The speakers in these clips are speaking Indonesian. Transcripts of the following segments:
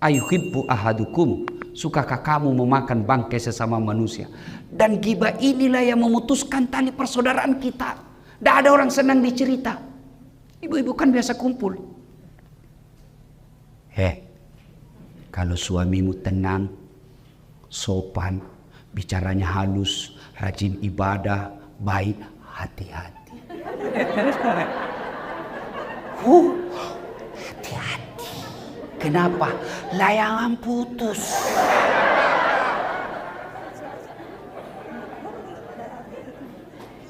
Ayuhibbu ahadukum, sukakah kamu memakan bangkai sesama manusia? Dan ghibah inilah yang memutuskan tali persaudaraan kita. Tidak ada orang senang dicerita. Ibu-ibu kan biasa kumpul. Kalau suamimu tenang, sopan, bicaranya halus, rajin ibadah, baik, hati-hati. Hati-hati. Kenapa? Layangan putus.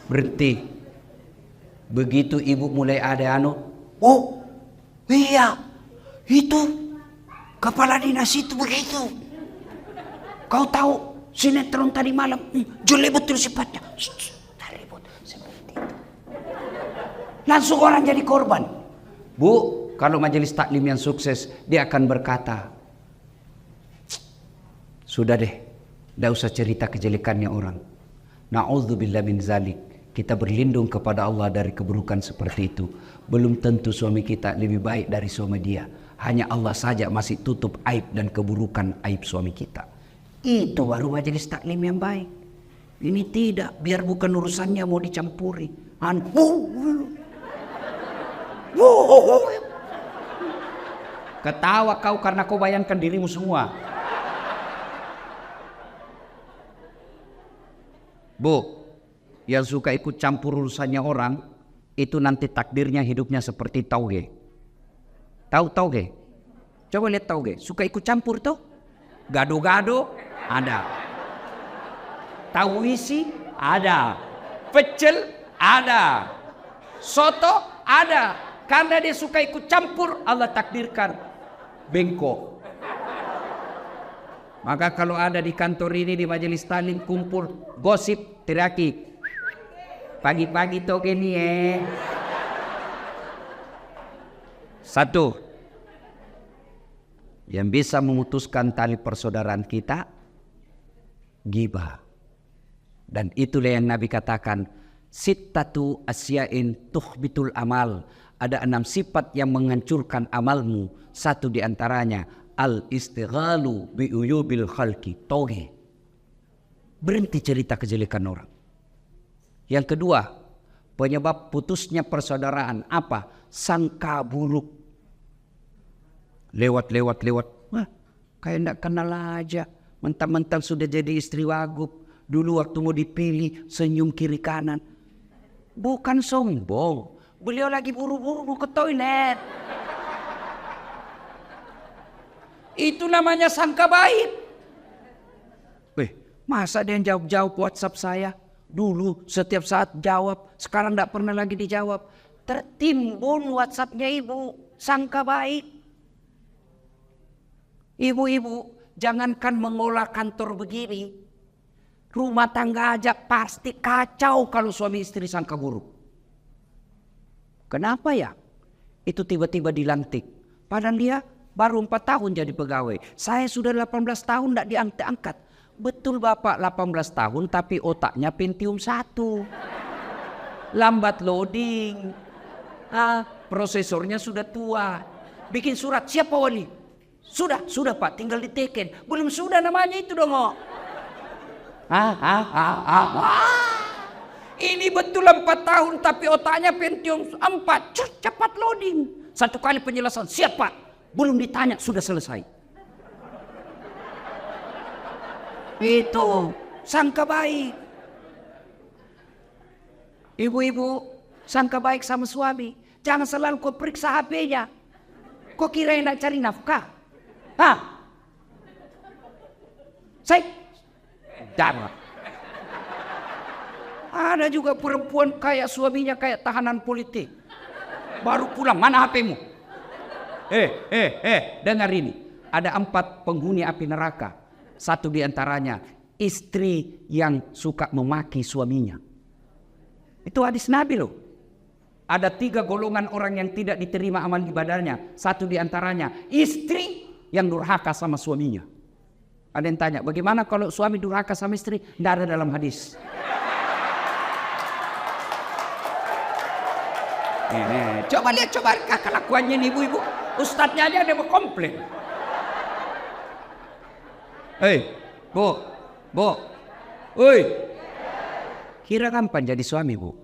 Berhenti. Begitu ibu mulai ada oh iya, itu kepala dinas itu begitu. Kau tahu sinetron tadi malam, jelek betul sifatnya. Ribut seperti itu. Langsung orang jadi korban. Bu, kalau majelis taklim yang sukses, dia akan berkata, sudah deh, tidak usah cerita kejelekannya orang. Na'udzubillah min zalik. Kita berlindung kepada Allah dari keburukan seperti itu. Belum tentu suami kita lebih baik dari suami dia. Hanya Allah saja masih tutup aib dan keburukan aib suami kita. Itu baru majelis taklim yang baik. Ini tidak, biar bukan urusannya mau dicampuri. Ketawa kau karena kau bayangkan dirimu semua. Bu, yang suka ikut campur urusannya orang, itu nanti takdirnya hidupnya seperti tauge. Tahu tauge? Coba lihat tauge. Suka ikut campur tuh? Gado-gado ada. Tahu isi ada. Pecel ada. Soto ada. Karena dia suka ikut campur, Allah takdirkan bengkok. Maka kalau ada di kantor ini, di majelis taklim kumpul, gosip, teriaki. Pagi-pagi toge nih Satu, yang bisa memutuskan tali persaudaraan kita, ghibah. Dan itulah yang Nabi katakan, sittatu asya'in tuhbitul amal. Ada 6 sifat yang menghancurkan amalmu. Satu di antaranya, al-istighalu bi'uyubil khalqi, toge. Berhenti cerita kejelekan orang. Yang kedua, penyebab putusnya persaudaraan apa? Sangka buruk. Lewat. Wah, kayak enggak kenal aja. Mentang-mentang sudah jadi istri wagub. Dulu waktu mau dipilih, senyum kiri kanan. Bukan sombong. Beliau lagi buru-buru mau ke toilet. Itu namanya sangka baik. Masa dia yang jawab-jawab WhatsApp saya? Dulu setiap saat jawab, sekarang tidak pernah lagi dijawab. Tertimbun WhatsAppnya ibu, sangka baik. Ibu-ibu, jangankan mengolah kantor begini, rumah tangga aja pasti kacau kalau suami istri sangka buruk. Kenapa ya? Itu tiba-tiba dilantik. Padahal dia baru 4 tahun jadi pegawai. Saya sudah 18 tahun tidak diangkat-angkat. Betul Bapak 18 tahun tapi otaknya Pentium 1. Lambat loading. Prosesornya sudah tua. Bikin surat, siapa wali? Sudah Pak, tinggal diteken. Belum sudah namanya itu dong. Ini betul 4 tahun tapi otaknya Pentium 4. Cepat loading. 1 kali penjelasan, siap Pak. Belum ditanya sudah selesai. Itu sangka baik. Ibu-ibu, sangka baik sama suami. Jangan selalu kau periksa HP-nya. Kau kira nak cari nafkah? Jangan. Ada juga perempuan kayak suaminya kayak tahanan politik. Baru pulang, mana HP-mu? Dengar ini. Ada 4 penghuni api neraka. 1 di antaranya istri yang suka memaki suaminya. Itu hadis Nabi loh. Ada 3 golongan orang yang tidak diterima amal ibadahnya. 1 di antaranya istri yang durhaka sama suaminya. Ada yang tanya, bagaimana kalau suami durhaka sama istri? Tidak ada dalam hadis. Coba lihat kelakuannya nih ibu-ibu. Ustadznya aja ada mau komplain. Bu, bu, oi. Kira kapan jadi suami, Bu?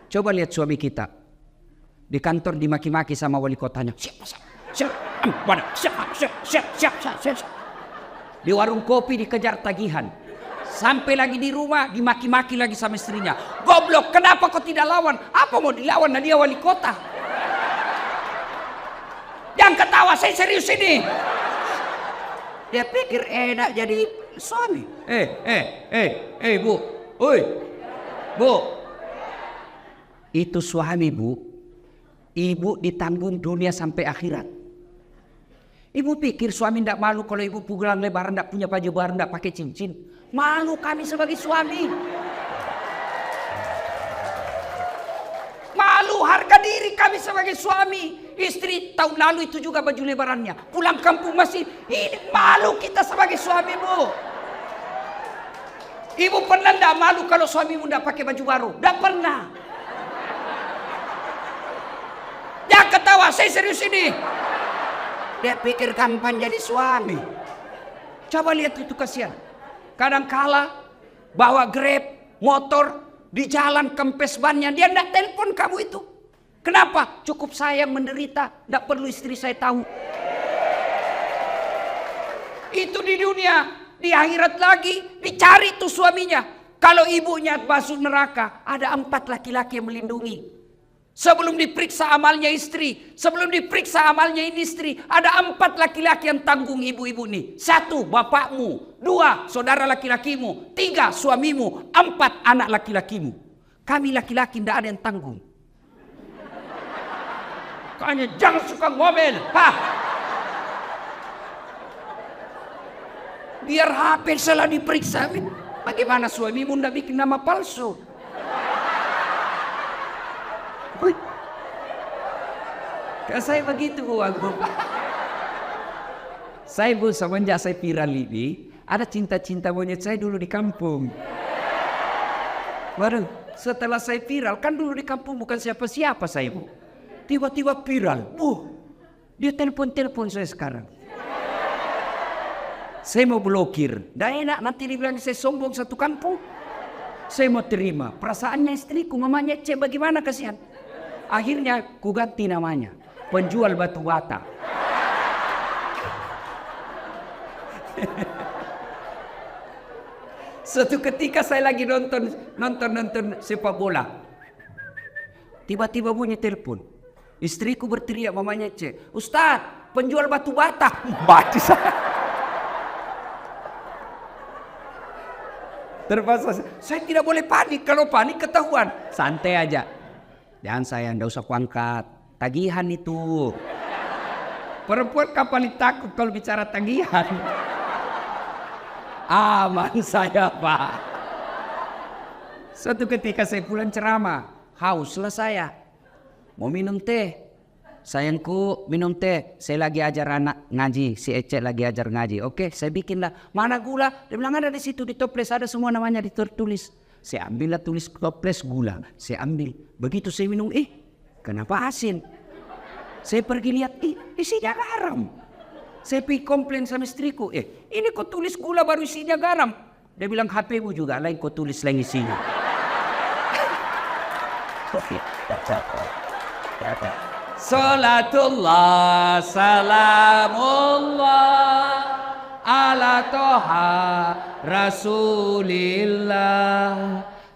Coba lihat suami kita. Di kantor dimaki-maki sama wali kotanya. Siap. Di warung kopi dikejar tagihan. Sampai lagi di rumah dimaki-maki lagi sama istrinya. Goblok, kenapa kau tidak lawan? Apa mau dilawan? Nah, dia wali kota. Jangan ketawa, saya serius ini. Dia pikir enak jadi suami. Bu. Oi. Bu. Itu suami, Bu. Ibu ditanggung dunia sampai akhirat. Ibu pikir suami tidak malu kalau ibu pulang lebaran tidak punya baju baru, tidak pakai cincin. Malu kami sebagai suami. Malu harga diri kami sebagai suami. Istri tahun lalu itu juga baju lebarannya. Pulang kampung masih ini, malu kita sebagai suami, Bu. Ibu pernah tidak malu kalau suamimu tidak pakai baju baru? Tidak pernah. Jangan ketawa, saya serius ini. Dia pikir kapan jadi suami. Coba lihat itu, kasihan. Kadang-kala bawa Grab, motor, di jalan kempes bannya, dia tidak telepon kamu itu. Kenapa? Cukup saya menderita, tidak perlu istri saya tahu. Itu di dunia, di akhirat lagi dicari tuh suaminya. Kalau ibunya masuk neraka, ada 4 laki-laki yang melindungi. Sebelum diperiksa amalnya istri, sebelum diperiksa amalnya ini istri, ada 4 laki-laki yang tanggung ibu-ibu nih. 1, bapakmu. 2, saudara laki-lakimu. 3, suamimu. 4, anak laki-lakimu. Kami laki-laki tidak ada yang tanggung. Makanya jangan suka ngomel. Biar HP salah diperiksa. Bagaimana suamimu tidak bikin nama palsu? Saya begitu, Bu. Saya, Bu, semenjak saya viral ini, ada cinta-cinta monyet saya dulu di kampung. Baru setelah saya viral, kan dulu di kampung bukan siapa-siapa saya, Bu. Tiba-tiba viral, Bu. Dia telepon saya sekarang. Saya mau blokir. Dah enak, nanti dibilang saya sombong satu kampung. Saya mau terima. Perasaannya istriku, mamanya cek bagaimana, kasihan. Akhirnya ku ganti namanya. Penjual batu bata. Suatu ketika saya lagi nonton sepak bola. Tiba-tiba bunyi telepon. Istriku berteriak, mamanya cek, Ustadz, penjual batu bata. Mati saya. Terpaksa. Saya tidak boleh panik. Kalau panik ketahuan. Santai aja. Jangan sayang, tidak usah kuangkat. Tagihan itu. Perempuan kapan takut kalau bicara tagihan? Aman saya, Pak. Suatu ketika saya pulang ceramah. Hauslah saya. Mau minum teh. Sayangku minum teh. Saya lagi ajar anak ngaji. Si Ece lagi ajar ngaji. Oke, saya bikin lah. Mana gula? Dia bilang ada di situ di toples. Ada semua namanya ditulis. Saya ambillah tulis toples gula. Saya ambil. Begitu saya minum, kenapa asin? Saya pergi lihat, isinya garam. Saya pergi komplain sama istriku, ini kok tulis gula baru isinya garam. Dia bilang, HP-mu juga lain kok tulis lain isinya. Salatullah, salamullah, ala toha rasulillah.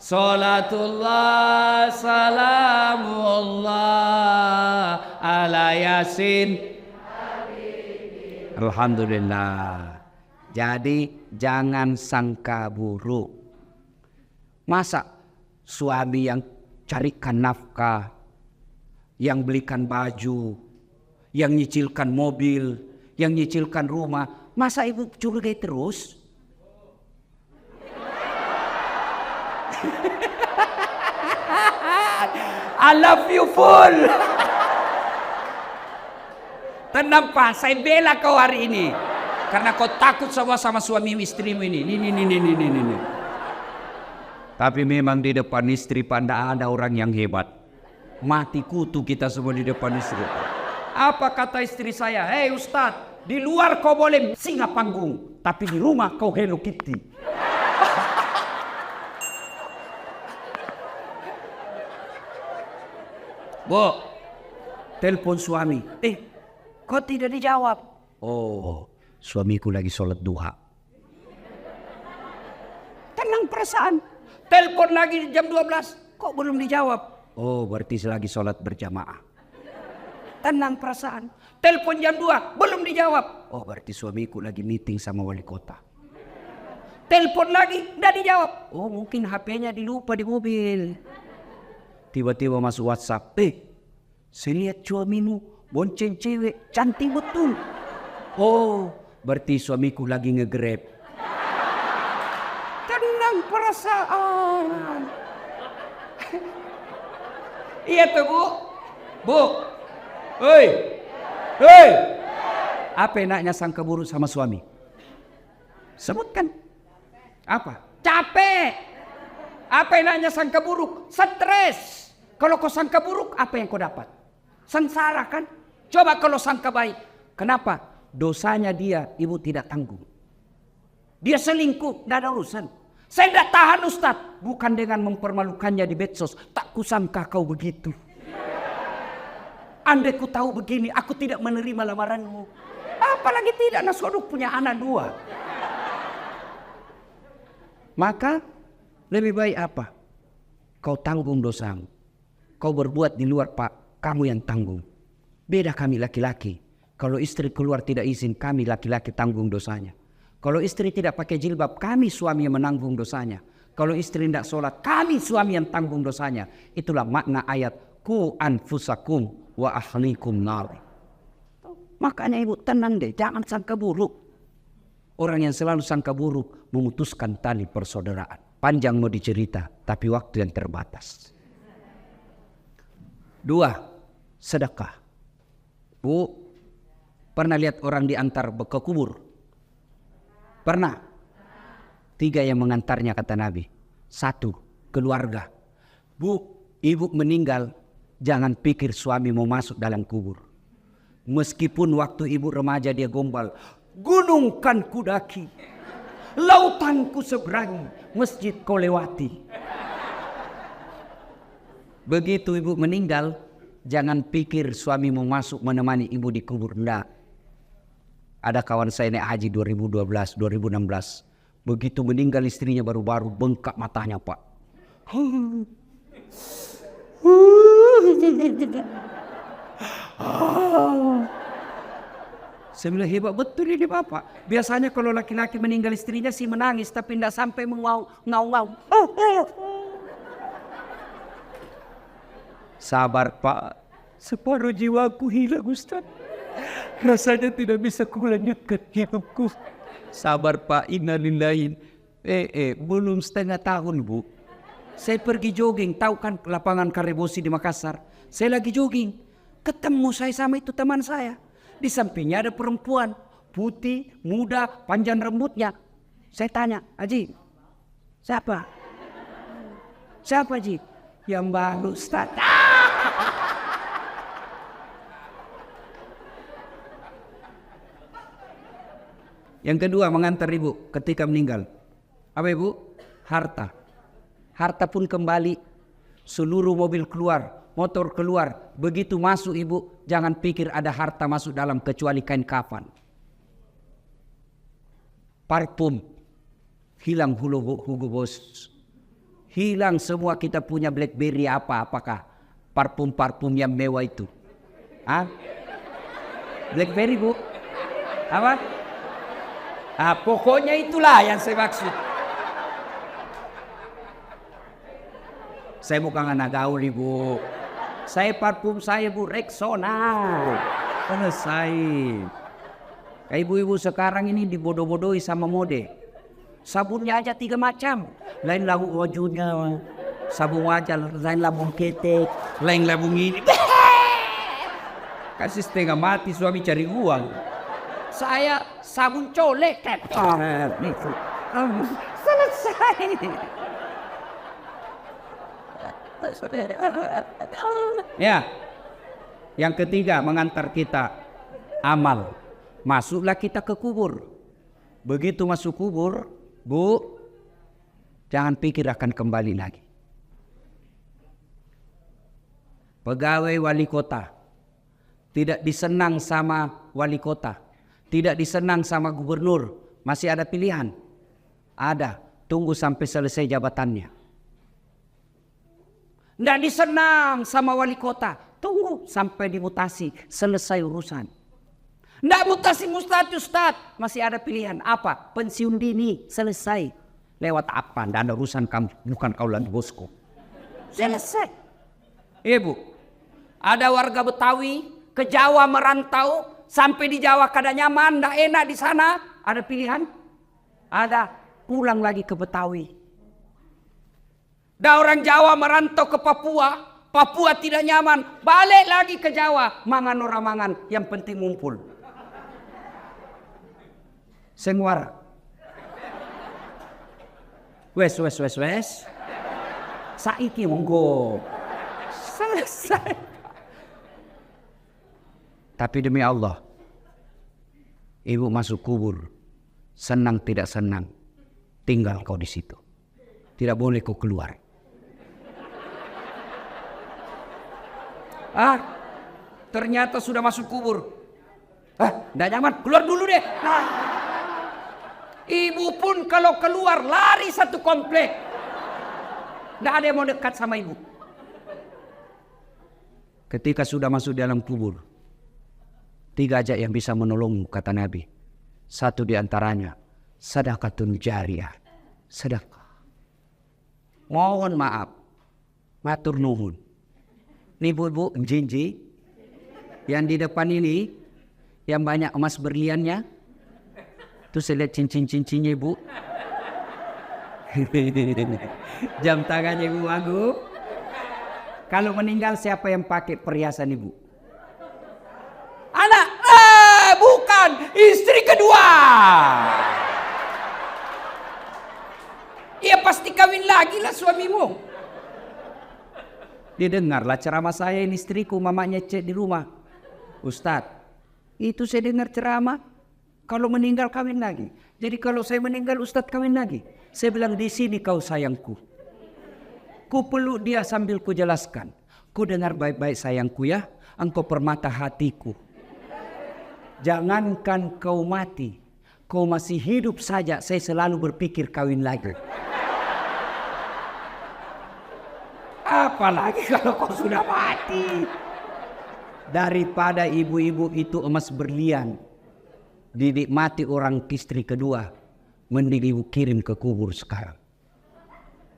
Salatullah, salamullah, ala yasin. Alhamdulillah. Jadi jangan sangka buruk. Masa suami yang carikan nafkah, yang belikan baju, yang nyicilkan mobil, yang nyicilkan rumah, masa ibu curigai terus? I love you full. Tenang, Pak, saya bela kau hari ini. Karena kau takut sama suami istrimu ini. Ini. Tapi memang di depan istri Pak, tidak ada orang yang hebat. Mati kutu kita semua di depan istri. Apa kata istri saya? Hei Ustadz, di luar kau boleh singa panggung, tapi di rumah kau Hello Kitty. Bu, telepon suami. Kok tidak dijawab? Oh, suamiku lagi sholat duha. Tenang perasaan. Telepon lagi jam 12. Kok belum dijawab? Oh, berarti lagi sholat berjamaah. Tenang perasaan. Telepon jam 2, belum dijawab. Oh, berarti suamiku lagi meeting sama wali kota. Telepon lagi, tidak dijawab. Oh, mungkin HP-nya dilupa di mobil. Tiba-tiba masuk WhatsApp. Saya lihat suamimu bonceng cewek, cantik betul. Oh, berarti suamiku lagi nge-Grab. Tenang perasaan. Iya tuh, Bu. Bu. Hei. Apa enaknya sangka buruk sama suami? Sebutkan. Apa? Capek. Apa enaknya sangka buruk? Stres. Kalau kau sangka buruk, apa yang kau dapat? Sengsara kan? Coba kalau sangka baik. Kenapa? Dosanya dia, ibu tidak tanggung. Dia selingkuh, tidak ada urusan. Saya tidak tahan Ustaz. Bukan dengan mempermalukannya di medsos. Tak kusangka kau begitu. Andai ku tahu begini, aku tidak menerima lamaranmu. Apalagi tidak, Nasoduk punya anak 2. Maka lebih baik apa? Kau tanggung dosamu. Kau berbuat di luar Pak, kamu yang tanggung. Beda kami laki-laki. Kalau istri keluar tidak izin, kami laki-laki tanggung dosanya. Kalau istri tidak pakai jilbab, kami suami yang menanggung dosanya. Kalau istri tidak sholat, kami suami yang tanggung dosanya. Itulah makna ayat ku anfusakum wa ahlikum nar. Makanya ibu tenang deh, jangan sangka buruk. Orang yang selalu sangka buruk memutuskan tali persaudaraan. Panjang mau dicerita, tapi waktu yang terbatas. 2, sedekah. Bu, pernah lihat orang diantar ke kubur? Pernah? 3 yang mengantarnya kata Nabi. 1, keluarga. Bu, ibu meninggal, jangan pikir suami mau masuk dalam kubur. Meskipun waktu ibu remaja dia gombal, gunung kan kudaki, lautan ku seberangi, masjid kau lewati. Begitu ibu meninggal, jangan pikir suami mau masuk menemani ibu di kubur. Enggak. Ada kawan saya naik haji 2012, 2016. Begitu meninggal istrinya baru-baru bengkak matanya Pak. Saya bilang hebat betul ini Bapak. Biasanya kalau laki-laki meninggal istrinya sih menangis, tapi tidak sampai ngau-ngau. Sabar Pak, separuh jiwaku hilang Ustaz. Rasanya tidak bisa kulanjutkan hidupku. Sabar Pak, innalillahi. Belum setengah tahun Bu. Saya pergi jogging, tahu kan lapangan Karebosi di Makassar. Saya lagi jogging, ketemu saya sama itu teman saya. Di sampingnya ada perempuan, putih, muda, panjang rambutnya. Saya tanya, Haji, siapa? Siapa Haji? Yang baru Ustaz. Yang kedua mengantar ibu ketika meninggal. Apa ibu? Harta. Harta pun kembali. Seluruh mobil keluar, motor keluar. Begitu masuk ibu, jangan pikir ada harta masuk dalam kecuali kain kafan. Parfum. Hilang Hugo Boss. Hilang semua kita punya BlackBerry apakah parfum-parfum yang mewah itu. BlackBerry Bu? Apa? Pokoknya itulah yang saya maksud. Saya bukan anak gaul Ibu. Saya parfum saya Bu Rexona. Selesai. Kayak ibu-ibu sekarang ini dibodoh-bodohi sama mode. Sabunnya aja 3 macam. Lain labu wajunya, sabun wajah, lain labu ketek, lain labu ini. Kasih setengah mati suami cari uang. Saya sabun colek. Selesai. Ya. Yang ketiga, mengantar kita amal. Masuklah kita ke kubur. Begitu masuk kubur, Bu, jangan pikir akan kembali lagi. Pegawai wali kota tidak disenang sama wali kota, tidak disenang sama gubernur, masih ada pilihan. Ada, tunggu sampai selesai jabatannya. Tidak disenang sama wali kota, tunggu sampai dimutasi, selesai urusan. Tidak mutasi Ustaz, masih ada pilihan. Apa? Pensiun dini, selesai. Lewat apa? Tidak ada urusan kamu, bukan kau lagi bosku. Selesai. Ibu. Ada warga Betawi ke Jawa merantau, sampai di Jawa kada nyaman, tidak enak di sana. Ada pilihan? Ada, pulang lagi ke Betawi. Ada orang Jawa merantau ke Papua, Papua tidak nyaman, balik lagi ke Jawa. Mangan orang mangan, yang penting ngumpul. Senguara. Wes. Saiki monggo. Selesai. Tapi demi Allah, ibu masuk kubur, senang tidak senang, tinggal kau di situ. Tidak boleh kau keluar. Ternyata sudah masuk kubur. Tidak nyaman, keluar dulu deh. Ibu pun kalau keluar lari satu komplek. Tidak ada yang mau dekat sama ibu. Ketika sudah masuk dalam kubur, 3 aja yang bisa menolongmu, kata Nabi. Satu di antaranya, sedekatun jariyah, sedekah. Mohon maaf, matur nuhun. Nih bu, jinji, yang di depan ini, yang banyak emas berliannya, tuh saya lihat cincin-cincinnya ibu. Jam tangannya ibu Agung. Kalau meninggal siapa yang pakai perhiasan ibu? Anak, bukan, istri kedua. Ia pasti kawin lagi lah suamimu. Didengarlah ceramah saya, ini istriku, mamanya cek di rumah. Ustadz, itu saya dengar ceramah, kalau meninggal kawin lagi. Jadi kalau saya meninggal Ustadz kawin lagi. Saya bilang, di sini kau sayangku. Ku peluk dia sambil ku jelaskan. Ku dengar baik-baik sayangku ya, engkau permata hatiku. Jangankan kau mati, kau masih hidup saja, saya selalu berpikir kawin lagi. Apalagi kalau kau sudah mati. Daripada ibu-ibu itu emas berlian dinikmati orang istri kedua, mending ibu kirim ke kubur sekarang.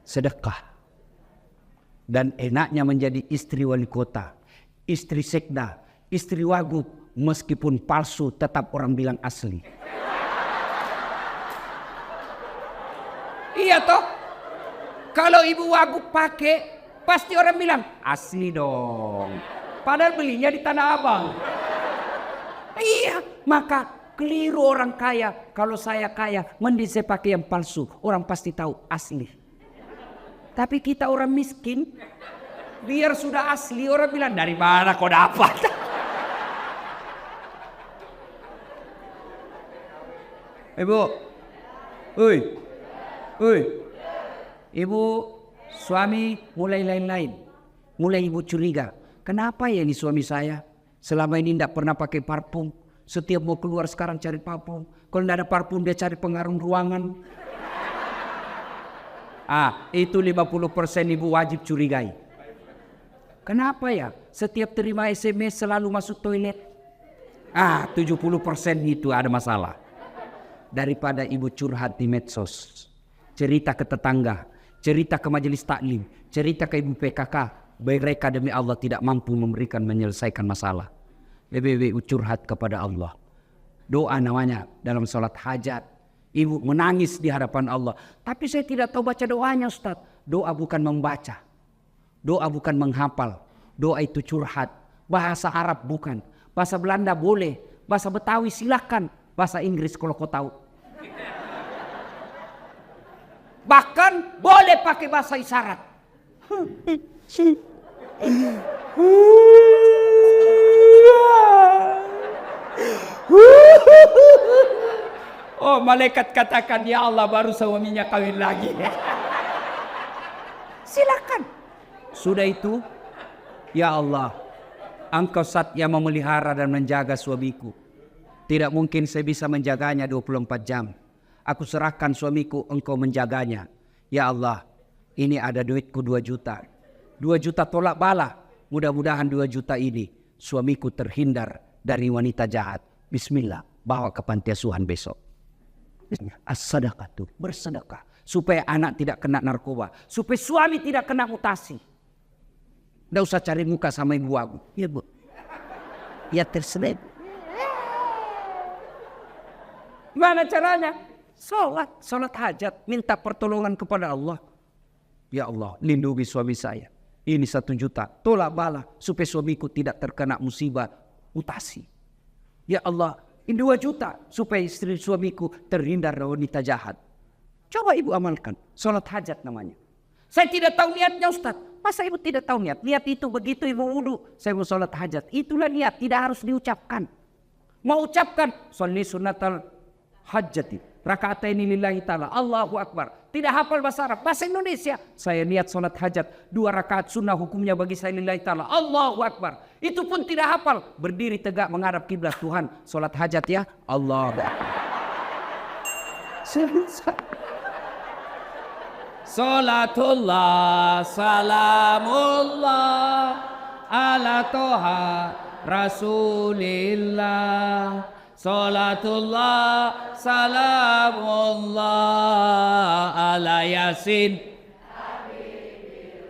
Sedekah. Dan enaknya menjadi istri wali kota, istri sekda, istri wagub, meskipun palsu tetap orang bilang asli. Iya toh? Kalau ibu wagub pakai, pasti orang bilang asli dong. Padahal belinya di Tanah Abang. Iya, maka keliru orang kaya. Kalau saya kaya, mending saya pakai yang palsu. Orang pasti tahu asli. Tapi kita orang miskin, biar sudah asli, orang bilang dari mana kau dapat? Ibu, ibu, suami mulai lain-lain, mulai ibu curiga. Kenapa ya ini suami saya selama ini tidak pernah pakai parfum, setiap mau keluar sekarang cari parfum. Kalau tidak ada parfum dia cari pengaruh ruangan. Itu 50% ibu wajib curigai. Kenapa ya setiap terima SMS selalu masuk toilet? 70% itu ada masalah. Daripada ibu curhat di medsos, cerita ke tetangga, cerita ke majelis taklim, cerita ke ibu PKK, mereka demi Allah tidak mampu menyelesaikan masalah. Lebih curhat kepada Allah. Doa namanya dalam sholat hajat. Ibu menangis di hadapan Allah. Tapi saya tidak tahu baca doanya Ustaz. Doa bukan membaca. Doa bukan menghafal. Doa itu curhat. Bahasa Arab bukan. Bahasa Belanda boleh. Bahasa Betawi silakan. Bahasa Inggris kalau kau tahu. Bahkan boleh pakai bahasa isyarat. Oh, malaikat katakan, ya Allah, baru suaminya kawin lagi. Silakan. Sudah itu, ya Allah, Engkau zat yang memelihara dan menjaga suamiku. Tidak mungkin saya bisa menjaganya 24 jam. Aku serahkan suamiku, Engkau menjaganya. Ya Allah, ini ada duitku 2 juta. 2 juta tolak bala. Mudah-mudahan 2 juta ini suamiku terhindar dari wanita jahat. Bismillah, bawa ke panti asuhan besok. As-sadaqatu, bersedekah. Supaya anak tidak kena narkoba. Supaya suami tidak kena mutasi. Tidak usah cari muka sama ibu aku. Ya bu. Ya terselip. Gimana caranya? Sholat hajat. Minta pertolongan kepada Allah. Ya Allah, lindungi suami saya. Ini 1 juta. Tolak bala. Supaya suamiku tidak terkena musibah mutasi. Ya Allah, ini 2 juta. Supaya istri suamiku terhindar dari wanita jahat. Coba ibu amalkan. Sholat hajat namanya. Saya tidak tahu niatnya Ustaz. Masa ibu tidak tahu niat? Niat itu begitu ibu wudu. Saya mau sholat hajat. Itulah niat. Tidak harus diucapkan. Mau ucapkan. Sholli sunnatal hajati. Raka'ataini lillahi ta'ala. Allahu Akbar. Tidak hafal bahasa Arab. Bahasa Indonesia. Saya niat sholat hajat. 2 rakaat sunnah hukumnya bagi saya lillahi ta'ala. Allahu Akbar. Itu pun tidak hafal. Berdiri tegak menghadap kiblat Tuhan. Sholat hajat ya. Allahu Akbar. Salatullah salamullah ala toha rasulillah. Salatullah salamullah ala yasin.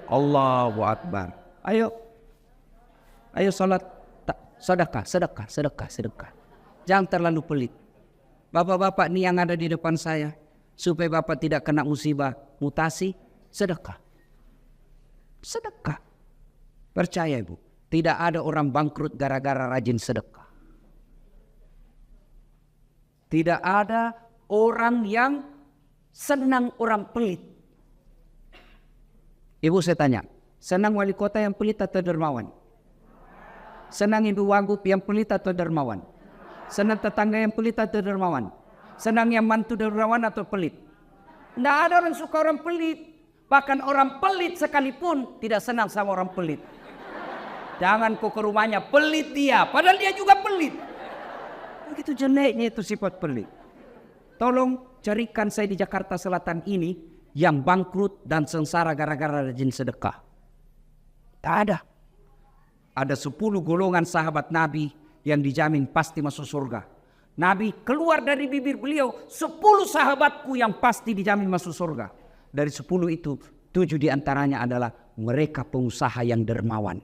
Allahu Akbar. Ayo salat. Sedekah. Jangan terlalu pelit. Bapak-bapak nih yang ada di depan saya, supaya bapak tidak kena musibah mutasi, sedekah. Percaya ibu, tidak ada orang bangkrut gara-gara rajin sedekah. Tidak ada orang yang senang orang pelit. Ibu saya tanya, senang wali kota yang pelit atau dermawan? Senang ibu wagub yang pelit atau dermawan? Senang tetangga yang pelit atau dermawan? Senang yang mantu dermawan atau pelit? Tidak ada orang suka orang pelit. Bahkan orang pelit sekalipun tidak senang sama orang pelit. Jangan kau ke rumahnya, pelit dia. Padahal dia juga pelit. Begitu jeleknya itu sifat pelit. Tolong carikan saya di Jakarta Selatan ini yang bangkrut dan sengsara gara-gara rajin sedekah. Tak ada. Ada 10 golongan sahabat Nabi yang dijamin pasti masuk surga. Nabi keluar dari bibir beliau 10 sahabatku yang pasti dijamin masuk surga. Dari 10 itu 7 diantaranya adalah mereka pengusaha yang dermawan.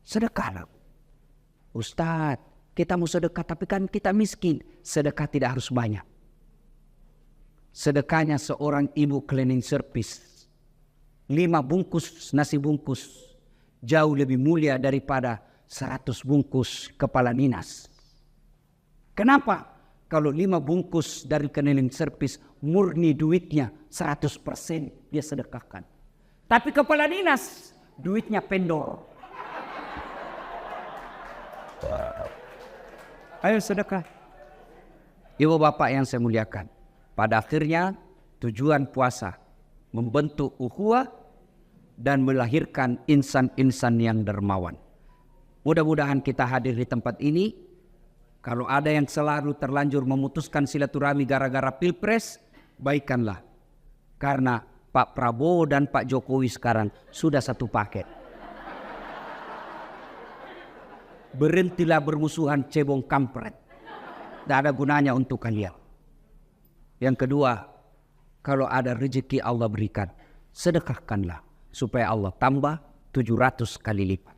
Sedekahlah. Ustadz, kita mau sedekah tapi kan kita miskin. Sedekah tidak harus banyak. Sedekahnya seorang ibu cleaning service 5 bungkus nasi bungkus jauh lebih mulia daripada 100 bungkus kepala dinas. Kenapa? Kalau 5 bungkus dari cleaning service murni duitnya 100% dia sedekahkan. Tapi kepala dinas duitnya pendor. Ayo sedekah. Ibu bapak yang saya muliakan. Pada akhirnya tujuan puasa membentuk ukhuwah dan melahirkan insan-insan yang dermawan. Mudah-mudahan kita hadir di tempat ini. Kalau ada yang selalu terlanjur memutuskan silaturahmi gara-gara pilpres, baikkanlah. Karena Pak Prabowo dan Pak Jokowi sekarang sudah satu paket. Berhentilah bermusuhan cebong kampret. Tidak ada gunanya untuk kalian. Yang kedua, kalau ada rezeki Allah berikan, sedekahkanlah supaya Allah tambah 700 kali lipat.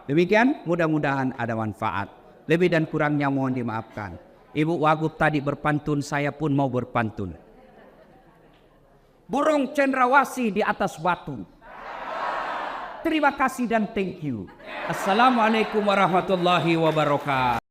Demikian, mudah-mudahan ada manfaat. Lebih dan kurangnya mohon dimaafkan. Ibu Wagub tadi berpantun, saya pun mau berpantun. Burung cendrawasih di atas batu. Terima kasih dan thank you. Assalamualaikum warahmatullahi wabarakatuh.